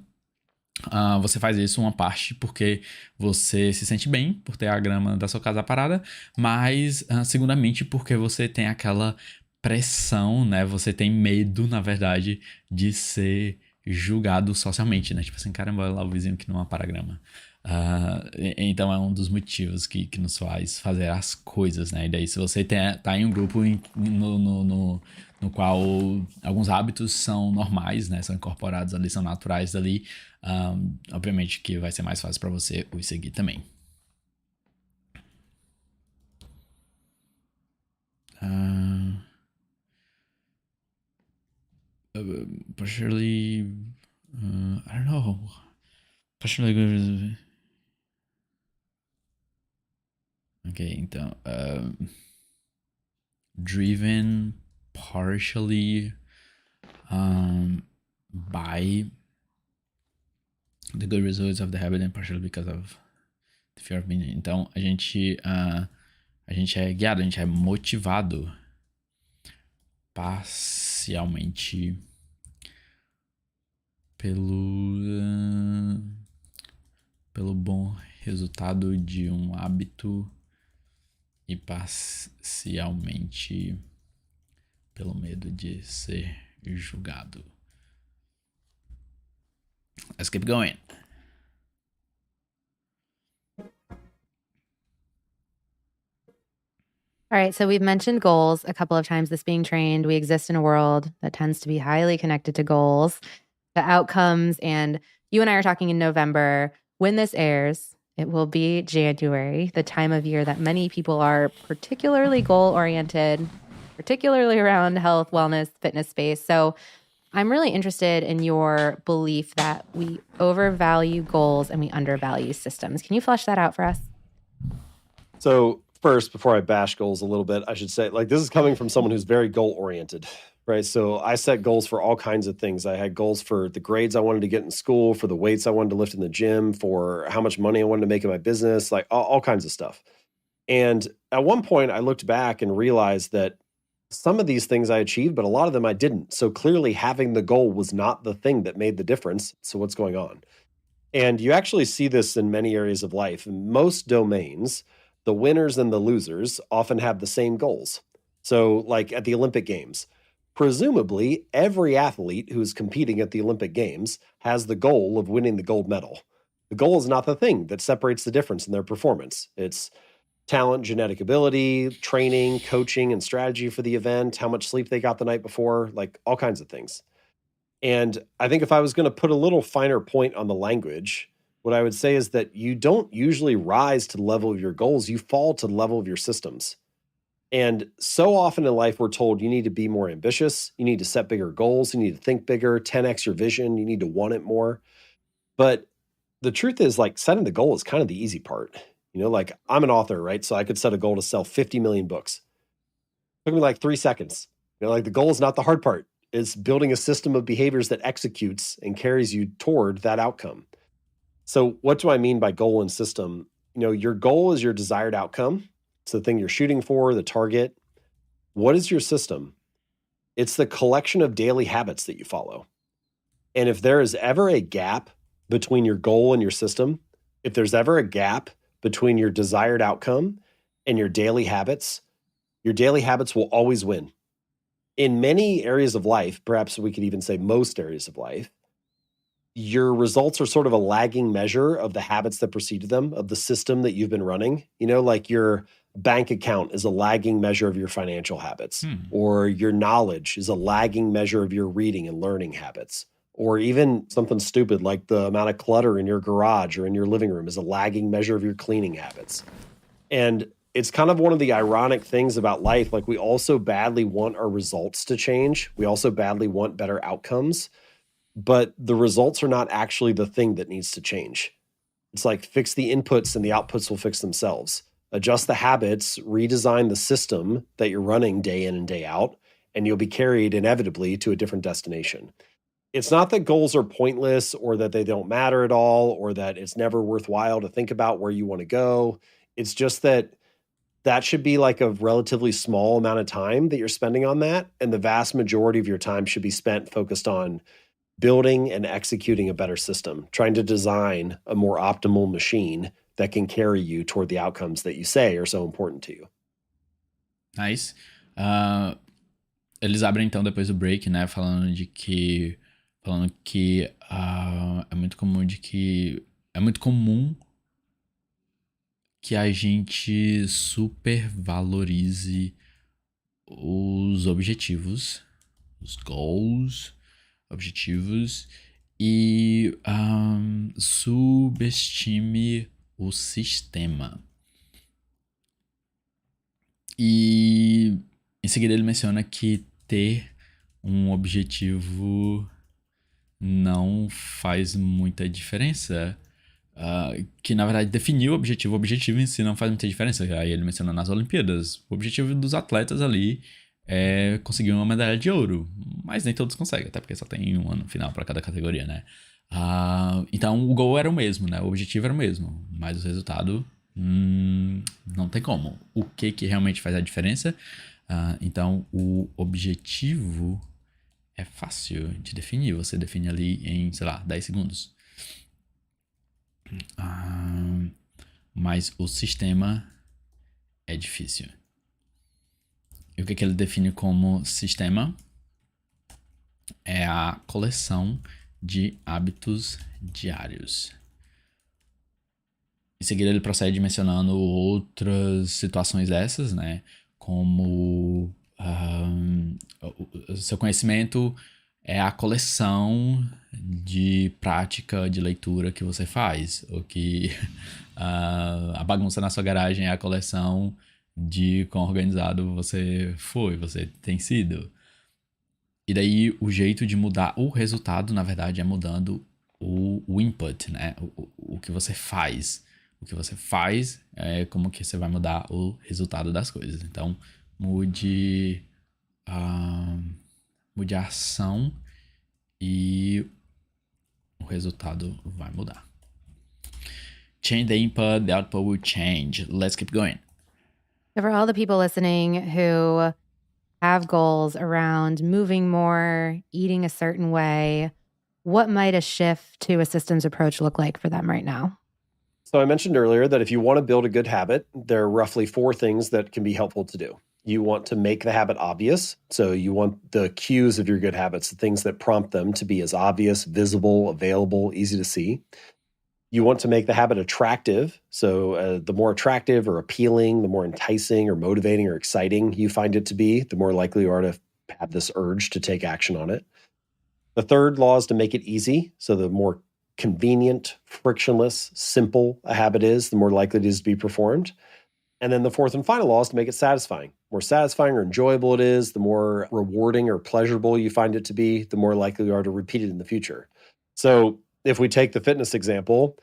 Você faz isso uma parte porque você se sente bem por ter a grama da sua casa parada, mas segundamente porque você tem aquela pressão, né? Você tem medo, na verdade, de ser julgado socialmente, né? Tipo assim, caramba, olha lá o vizinho que não apara a grama. Então é um dos motivos que nos faz fazer as coisas, né? E daí se você tá em um grupo no qual alguns hábitos são normais, né? São incorporados ali, são naturais ali, obviamente que vai ser mais fácil para você os seguir também. Partially, I don't know. Partially good. Ok, então, driven partially by the good results of the habit and partially because of the fear of being. Então, a gente é guiado, a gente é motivado parcialmente pelo bom resultado de um hábito e parcialmente pelo medo de ser julgado. Let's keep going. All right, so we've mentioned goals a couple of times this being trained. We exist in a world that tends to be highly connected to goals, the outcomes, and you and I are talking in November. When this airs, it will be January, the time of year that many people are particularly goal-oriented, particularly around health, wellness, fitness space. So I'm really interested in your belief that we overvalue goals and we undervalue systems. Can you flesh that out for us? So first, before I bash goals a little bit, I should say, like, this is coming from someone who's very goal oriented, right? So I set goals for all kinds of things. I had goals for the grades I wanted to get in school, for the weights I wanted to lift in the gym, for how much money I wanted to make in my business, like all kinds of stuff. And at one point, I looked back and realized that some of these things I achieved, but a lot of them I didn't. So clearly, having the goal was not the thing that made the difference. So what's going on? And you actually see this in many areas of life. In most domains, the winners and the losers often have the same goals. So, like at the Olympic Games, presumably every athlete who's competing at the Olympic Games has the goal of winning the gold medal. The goal is not the thing that separates the difference in their performance. It's talent, genetic ability, training, coaching, and strategy for the event, how much sleep they got the night before, like all kinds of things. And I think if I was going to put a little finer point on the language, what I would say is that you don't usually rise to the level of your goals, you fall to the level of your systems. And so often in life, we're told you need to be more ambitious, you need to set bigger goals, you need to think bigger, 10x your vision, you need to want it more. But the truth is, like, setting the goal is kind of the easy part. You know, like, I'm an author, right? So I could set a goal to sell 50 million books. It took me like 3 seconds. You know, like, the goal is not the hard part. It's building a system of behaviors that executes and carries you toward that outcome. So what do I mean by goal and system? You know, your goal is your desired outcome. It's the thing you're shooting for, the target. What is your system? It's the collection of daily habits that you follow. And if there is ever a gap between your goal and your system, if there's ever a gap between your desired outcome and your daily habits will always win. In many areas of life, perhaps we could even say most areas of life, your results are sort of a lagging measure of the habits that preceded them, of the system that you've been running. You know, like your bank account is a lagging measure of your financial habits, or your knowledge is a lagging measure of your reading and learning habits, or even something stupid like the amount of clutter in your garage or in your living room is a lagging measure of your cleaning habits. And it's kind of one of the ironic things about life. Like, we also badly want our results to change. We also badly want better outcomes, but the results are not actually the thing that needs to change. It's like, fix the inputs and the outputs will fix themselves. Adjust the habits, redesign the system that you're running day in and day out, and you'll be carried inevitably to a different destination. It's not that goals are pointless or that they don't matter at all or that it's never worthwhile to think about where you want to go. It's just that should be like a relatively small amount of time that you're spending on that. And the vast majority of your time should be spent focused on building and executing a better system, trying to design a more optimal machine that can carry you toward the outcomes that you say are so important to you. Nice. Eles abrem então depois do break, né, falando que é muito comum que a gente supervalorize os objetivos, os goals, objetivos, e subestime o sistema. E em seguida ele menciona que ter um objetivo não faz muita diferença. Que na verdade definir o objetivo em si não faz muita diferença. Aí ele menciona nas Olimpíadas, o objetivo dos atletas ali é conseguir uma medalha de ouro, mas nem todos conseguem, até porque só tem um ano final para cada categoria, né? Então o goal era o mesmo, né? O objetivo era o mesmo, mas o resultado não tem como. O que realmente faz a diferença? Então o objetivo é fácil de definir, você define ali em, sei lá, 10 segundos. Mas o sistema é difícil. E o que ele define como sistema? É a coleção de hábitos diários. Em seguida ele procede mencionando outras situações dessas, né? Como o seu conhecimento é a coleção de prática de leitura que você faz. Ou que a bagunça na sua garagem é a coleção de quão organizado você tem sido. E daí o jeito de mudar o resultado, na verdade, é mudando o input, né? O que você faz. O que você faz é como que você vai mudar o resultado das coisas. Então, mude a ação e o resultado vai mudar. Change the input, the output will change. Let's keep going. So for all the people listening who have goals around moving more, eating a certain way, what might a shift to a systems approach look like for them right now? So I mentioned earlier that if you want to build a good habit, there are roughly 4 things that can be helpful to do. You want to make the habit obvious. So you want the cues of your good habits, the things that prompt them to be as obvious, visible, available, easy to see. You want to make the habit attractive. So the more attractive or appealing, the more enticing or motivating or exciting you find it to be, the more likely you are to have this urge to take action on it. The third law is to make it easy. So the more convenient, frictionless, simple a habit is, the more likely it is to be performed. And then the fourth and final law is to make it satisfying. The more satisfying or enjoyable it is, the more rewarding or pleasurable you find it to be, the more likely you are to repeat it in the future. So if we take the fitness example,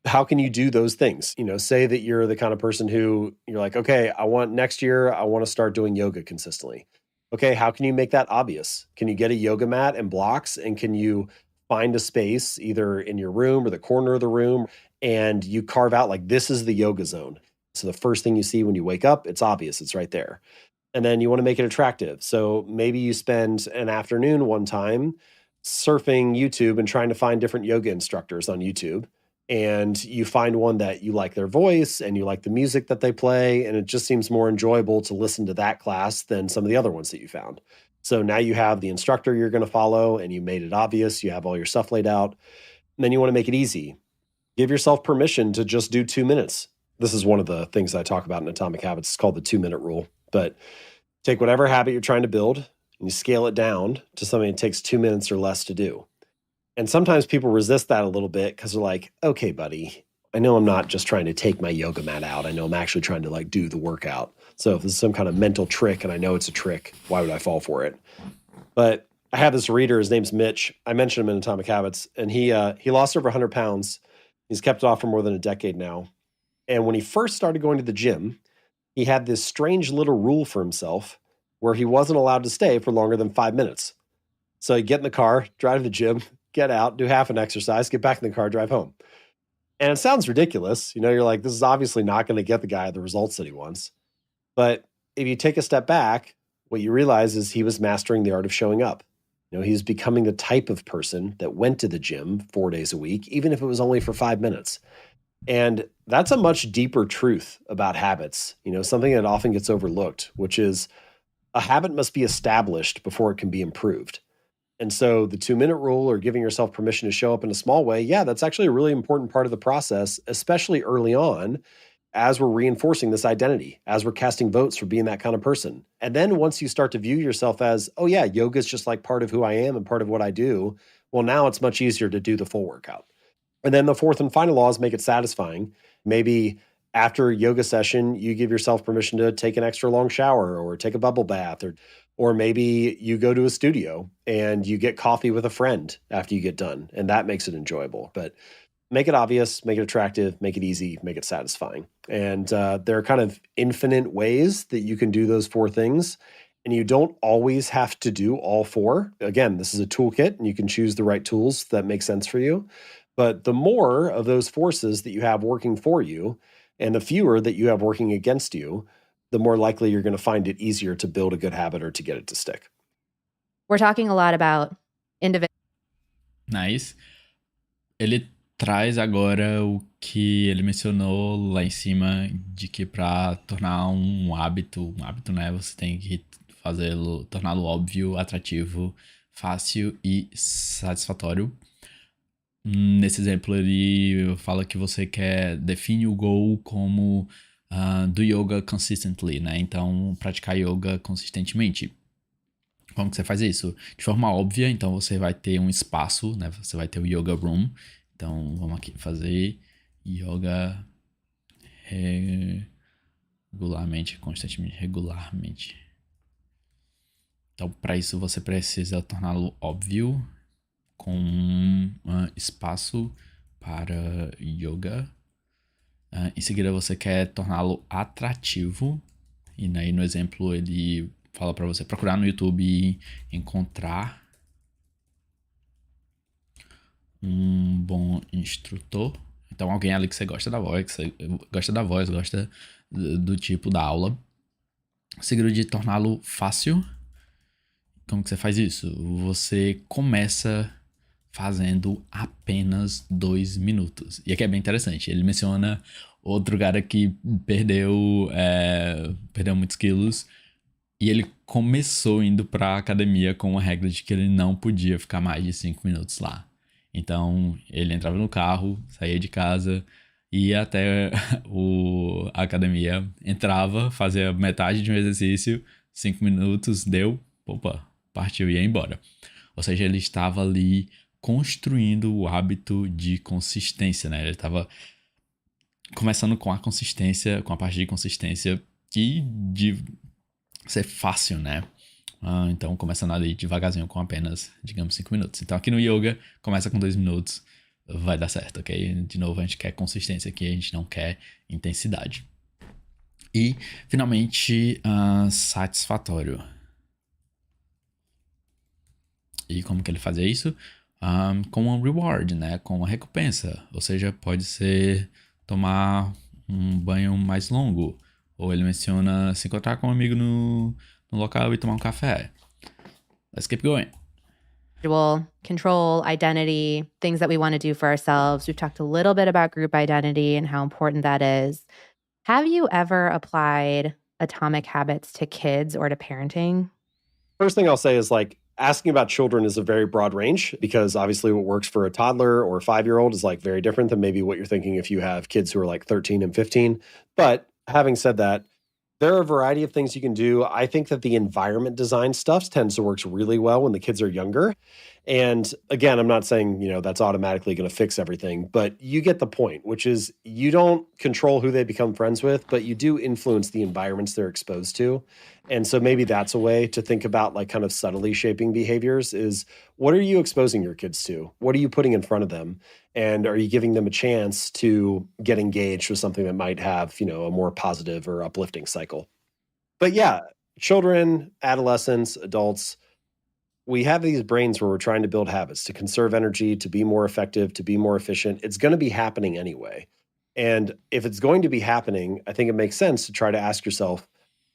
how can you do those things? Say that you're the kind of person who you're like, okay, next year, I want to start doing yoga consistently. Okay, how can you make that obvious? Can you get a yoga mat and blocks, and can you find a space either in your room or the corner of the room, and you carve out like, this is the yoga zone. So the first thing you see when you wake up, it's obvious, it's right there. And then you want to make it attractive. So maybe you spend an afternoon one time surfing YouTube and trying to find different yoga instructors on YouTube. And you find one that you like their voice and you like the music that they play. And it just seems more enjoyable to listen to that class than some of the other ones that you found. So now you have the instructor you're going to follow and you made it obvious. You have all your stuff laid out. And then you want to make it easy. Give yourself permission to just do 2 minutes. This is one of the things I talk about in Atomic Habits. It's called the 2-minute rule. But take whatever habit you're trying to build and you scale it down to something that takes 2 minutes or less to do. And sometimes people resist that a little bit because they're like, okay, buddy, I know I'm not just trying to take my yoga mat out. I know I'm actually trying to do the workout. So if this is some kind of mental trick and I know it's a trick, why would I fall for it? But I have this reader, his name's Mitch. I mentioned him in Atomic Habits, and he lost over 100 pounds. He's kept it off for more than a decade now. And when he first started going to the gym, he had this strange little rule for himself where he wasn't allowed to stay for longer than 5 minutes. So he'd get in the car, drive to the gym, get out, do half an exercise, get back in the car, drive home. And it sounds ridiculous. You're like, this is obviously not going to get the guy the results that he wants. But if you take a step back, what you realize is he was mastering the art of showing up. He's becoming the type of person that went to the gym 4 days a week, even if it was only for 5 minutes. And that's a much deeper truth about habits, something that often gets overlooked, which is a habit must be established before it can be improved. And so the 2-minute rule or giving yourself permission to show up in a small way, yeah, that's actually a really important part of the process, especially early on as we're reinforcing this identity, as we're casting votes for being that kind of person. And then once you start to view yourself as, oh yeah, yoga is just like part of who I am and part of what I do, well, now it's much easier to do the full workout. And then the fourth and final law is make it satisfying. Maybe after a yoga session, you give yourself permission to take an extra long shower or take a bubble bath, or maybe you go to a studio and you get coffee with a friend after you get done, and that makes it enjoyable. But make it obvious, make it attractive, make it easy, make it satisfying. And there are kind of infinite ways that you can do those 4 things. And you don't always have to do all 4. Again, this is a toolkit and you can choose the right tools that make sense for you. But the more of those forces that you have working for you and the fewer that you have working against you, the more likely you're going to find it easier to build a good habit or to get it to stick. We're talking a lot about individual. Nice. Ele traz agora o que ele mencionou lá em cima, de que para tornar um hábito, né, você tem que fazê-lo, torná-lo óbvio, atrativo, fácil e satisfatório. Nesse exemplo, ele fala que você define o goal como do yoga consistently, né? Então, praticar yoga consistentemente. Como que você faz isso? De forma óbvia, então você vai ter um espaço, né? Você vai ter o yoga room. Então, vamos aqui fazer yoga regularmente, constantemente, regularmente. Então, para isso, você precisa torná-lo óbvio, com um espaço para yoga. Em seguida, você quer torná-lo atrativo. E aí, no exemplo, ele fala para você procurar no YouTube e encontrar um bom instrutor. Então, alguém ali que você gosta da voz, gosta do tipo da aula. Em seguida, de torná-lo fácil. Como que você faz isso? Você começa fazendo apenas 2 minutos. E aqui é bem interessante. Ele menciona outro cara que perdeu muitos quilos. E ele começou indo pra academia com a regra de que ele não podia ficar mais de 5 minutos lá. Então, ele entrava no carro, saía de casa, ia até a academia, entrava, fazia metade de um exercício, 5 minutos, deu, opa, partiu e ia embora. Ou seja, ele estava ali construindo o hábito de consistência, né? Ele estava começando com a consistência, com a parte de consistência e de ser fácil, né? Então, começando ali devagarzinho com apenas, digamos, 5 minutos. Então, aqui no yoga, começa com 2 minutos, vai dar certo, ok? De novo, a gente quer consistência aqui, a gente não quer intensidade. E, finalmente, satisfatório. E como que ele fazia isso? Com um reward, né? Com uma recompensa. Ou seja, pode ser tomar um banho mais longo. Ou ele menciona se encontrar com um amigo no local e tomar um café. Let's keep going. Control, identity, things that we want to do for ourselves. We've talked a little bit about group identity and how important that is. Have you ever applied atomic habits to kids or to parenting? First thing I'll say is asking about children is a very broad range because obviously what works for a toddler or a 5-year-old is very different than maybe what you're thinking if you have kids who are 13 and 15. But having said that, there are a variety of things you can do. I think that the environment design stuff tends to work really well when the kids are younger. And again, I'm not saying, that's automatically going to fix everything, but you get the point, which is you don't control who they become friends with, but you do influence the environments they're exposed to. And so maybe that's a way to think about kind of subtly shaping behaviors is what are you exposing your kids to? What are you putting in front of them? And are you giving them a chance to get engaged with something that might have, a more positive or uplifting cycle? But yeah, children, adolescents, adults, we have these brains where we're trying to build habits to conserve energy, to be more effective, to be more efficient. It's going to be happening anyway. And if it's going to be happening, I think it makes sense to try to ask yourself,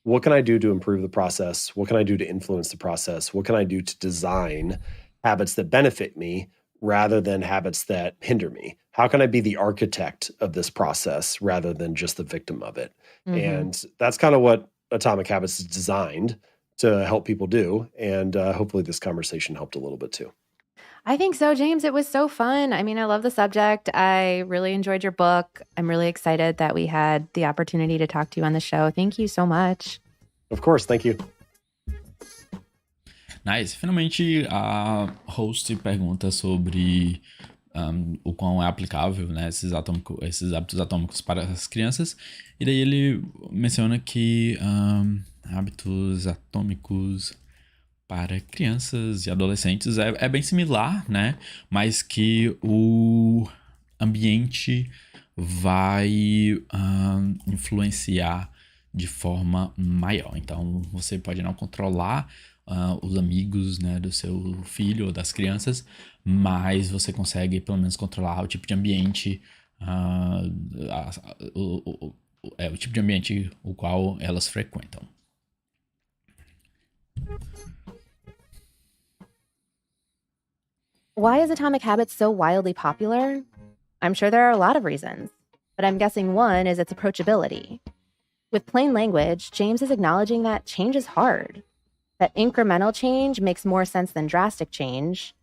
what can I do to improve the process? What can I do to influence the process? What can I do to design habits that benefit me rather than habits that hinder me? How can I be the architect of this process rather than just the victim of it? And that's kind of what Atomic Habits is designed to help people do. And hopefully this conversation helped a little bit too. I think so, James. It was so fun. I mean, I love the subject. I really enjoyed your book. I'm really excited that we had the opportunity to talk to you on the show. Thank you so much. Of course. Thank you. Nice. Finalmente, a host pergunta sobre o quão é aplicável, né, esses hábitos atômicos para as crianças. E daí ele menciona que hábitos atômicos para crianças e adolescentes é bem similar, né? Mas que o ambiente vai influenciar de forma maior. Então, você pode não controlar os amigos, né, do seu filho ou das crianças, mas você consegue pelo menos controlar o tipo de ambiente, o tipo de ambiente o qual elas frequentam. Why is Atomic Habits so wildly popular? I'm sure there are a lot of reasons, but I'm guessing one is its approachability. With plain language, James is acknowledging that change is hard, that incremental change makes more sense than drastic change,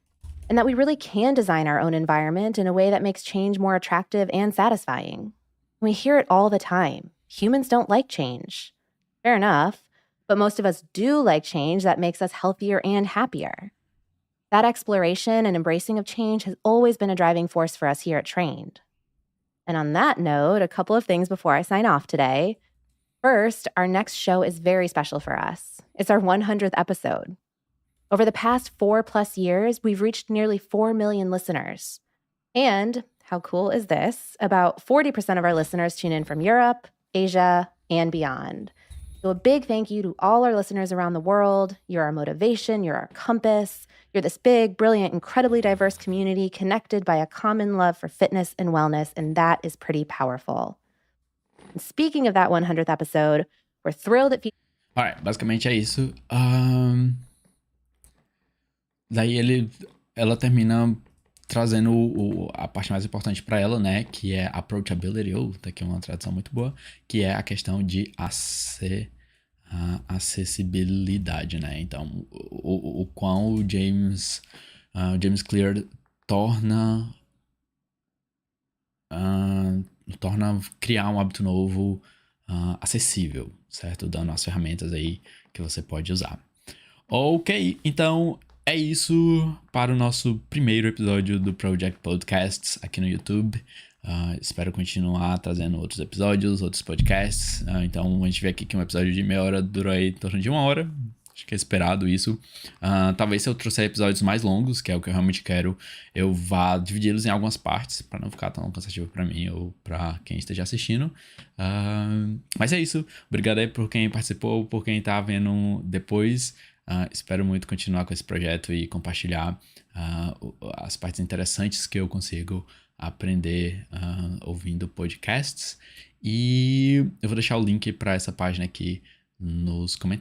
and that we really can design our own environment in a way that makes change more attractive and satisfying. We hear it all the time. Humans don't like change. Fair enough, but most of us do like change that makes us healthier and happier. That exploration and embracing of change has always been a driving force for us here at Trained. And on that note, a couple of things before I sign off today. First, our next show is very special for us. It's our 100th episode. Over the past 4+ years, we've reached nearly 4 million listeners. And how cool is this? About 40% of our listeners tune in from Europe, Asia, and beyond. So a big thank you to all our listeners around the world. You're our motivation, you're our compass. You're this big, brilliant, incredibly diverse community connected by a common love for fitness and wellness, and that is pretty powerful. And speaking of that 100th episode, we're thrilled that... Alright, basicamente é isso. Daí ela termina trazendo a parte mais importante para ela, né, que é approachability, ou daqui é uma tradução muito boa, que é a questão de acessibilidade, né? Então, o quão o James Clear torna criar um hábito novo acessível, certo? Dando as ferramentas aí que você pode usar. Ok, então é isso para o nosso primeiro episódio do Project Podcasts aqui no YouTube. Espero continuar trazendo outros episódios, outros podcasts. Então a gente vê aqui que um episódio de meia hora dura aí em torno de 1 hora. Acho que é esperado isso. Talvez se eu trouxer episódios mais longos, que é o que eu realmente quero, eu vá dividi-los em algumas partes, para não ficar tão cansativo para mim ou para quem esteja assistindo. Mas é isso. Obrigado aí por quem participou, por quem tá vendo depois. Espero muito continuar com esse projeto e compartilhar as partes interessantes que eu consigo aprender ouvindo podcasts. E eu vou deixar o link para essa página aqui nos comentários.